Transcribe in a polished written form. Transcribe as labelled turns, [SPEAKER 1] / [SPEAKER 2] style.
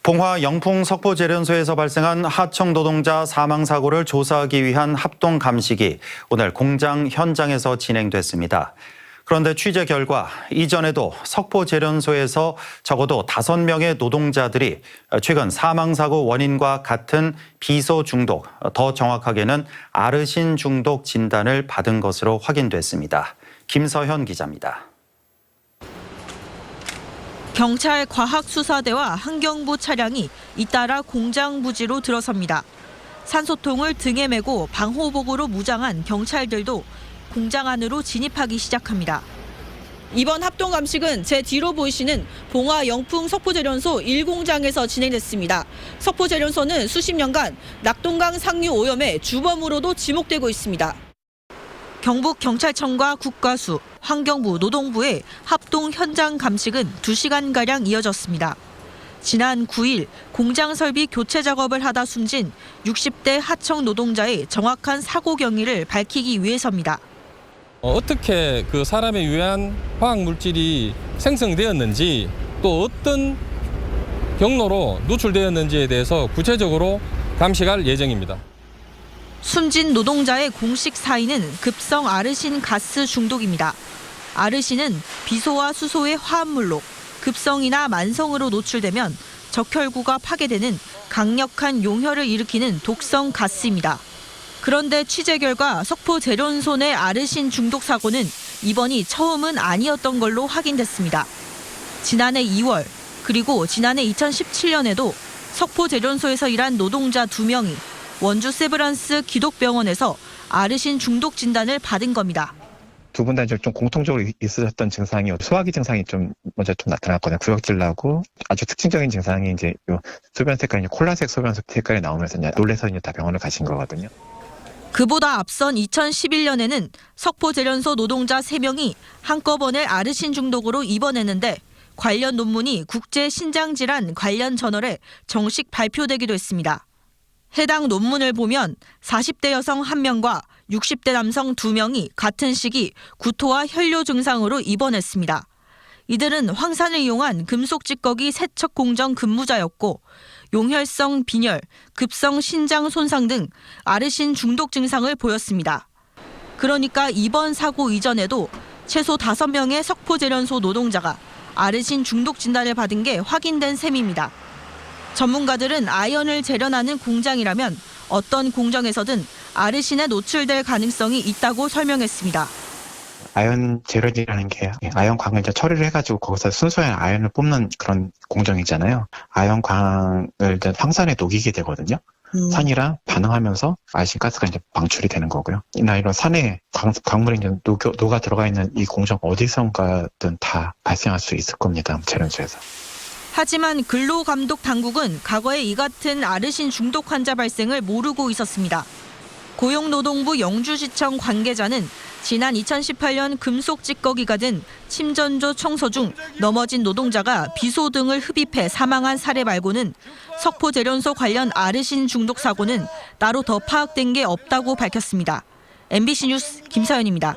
[SPEAKER 1] 봉화 영풍 석포제련소에서 발생한 하청 노동자 사망 사고를 조사하기 위한 합동 감식이 오늘 공장 현장에서 진행됐습니다. 그런데 취재 결과 이전에도 석포제련소에서 적어도 5명의 노동자들이 최근 사망 사고 원인과 같은 비소 중독, 더 정확하게는 아르신 중독 진단을 받은 것으로 확인됐습니다. 김서현 기자입니다.
[SPEAKER 2] 경찰 과학수사대와 환경부 차량이 잇따라 공장 부지로 들어섭니다. 산소통을 등에 메고 방호복으로 무장한 경찰들도 공장 안으로 진입하기 시작합니다. 이번 합동 감식은 제 뒤로 보이시는 봉화 영풍 석포제련소 1공장에서 진행됐습니다. 석포제련소는 수십 년간 낙동강 상류 오염의 주범으로도 지목되고 있습니다. 경북경찰청과 국가수, 환경부, 노동부의 합동 현장 감식은 2시간가량 이어졌습니다. 지난 9일 공장 설비 교체 작업을 하다 숨진 60대 하청 노동자의 정확한 사고 경위를 밝히기 위해서입니다.
[SPEAKER 3] 어떻게 그 사람에 의한 화학 물질이 생성되었는지 또 어떤 경로로 누출되었는지에 대해서 구체적으로 감식할 예정입니다.
[SPEAKER 2] 숨진 노동자의 공식 사인은 급성 아르신 가스 중독입니다. 아르신은 비소와 수소의 화합물로 급성이나 만성으로 노출되면 적혈구가 파괴되는 강력한 용혈을 일으키는 독성 가스입니다. 그런데 취재 결과 석포제련소 내 아르신 중독 사고는 이번이 처음은 아니었던 걸로 확인됐습니다. 지난해 2월 그리고 지난해 2017년에도 석포제련소에서 일한 노동자 2명이 원주 세브란스 기독병원에서 아르신 중독 진단을 받은 겁니다.
[SPEAKER 4] 두 분 다 좀 공통적으로 있으셨던 증상이 소화기 증상이 먼저 나타났거든요. 구역질 나고 아주 특징적인 증상이 이제 요 소변 색깔이 콜라색 소변 색깔이 나오면서 놀래서 다 병원을 가신 거거든요.
[SPEAKER 2] 그보다 앞선 2011년에는 석포제련소 노동자 3명이 한꺼번에 아르신 중독으로 입원했는데 관련 논문이 국제신장질환 관련 저널에 정식 발표되기도 했습니다. 해당 논문을 보면 40대 여성 1명과 60대 남성 2명이 같은 시기 구토와 혈뇨 증상으로 입원했습니다. 이들은 황산을 이용한 금속 찌꺼기 세척 공정 근무자였고 용혈성 빈혈, 급성 신장 손상 등 아르신 중독 증상을 보였습니다. 그러니까 이번 사고 이전에도 최소 5명의 석포제련소 노동자가 아르신 중독 진단을 받은 게 확인된 셈입니다. 전문가들은 아연을 재련하는 공장이라면 어떤 공정에서든 아르신에 노출될 가능성이 있다고 설명했습니다.
[SPEAKER 4] 아연 재련이라는 게 아연광을 이제 처리를 해가지고 거기서 순수한 아연을 뽑는 그런 공정이잖아요. 아연광을 이제 황산에 녹이게 되거든요. 산이랑 반응하면서 아르신 가스가 이제 방출이 되는 거고요. 이런 산에 광물이 이제 녹아 들어가 있는 이 공정 어디선가든 다 발생할 수 있을 겁니다. 재련소에서.
[SPEAKER 2] 하지만 근로감독당국은 과거에 이 같은 아르신 중독 환자 발생을 모르고 있었습니다. 고용노동부 영주시청 관계자는 지난 2018년 금속 찌꺼기가 든 침전조 청소 중 넘어진 노동자가 비소 등을 흡입해 사망한 사례 말고는 석포제련소 관련 아르신 중독 사고는 따로 더 파악된 게 없다고 밝혔습니다. MBC 뉴스 김서연입니다.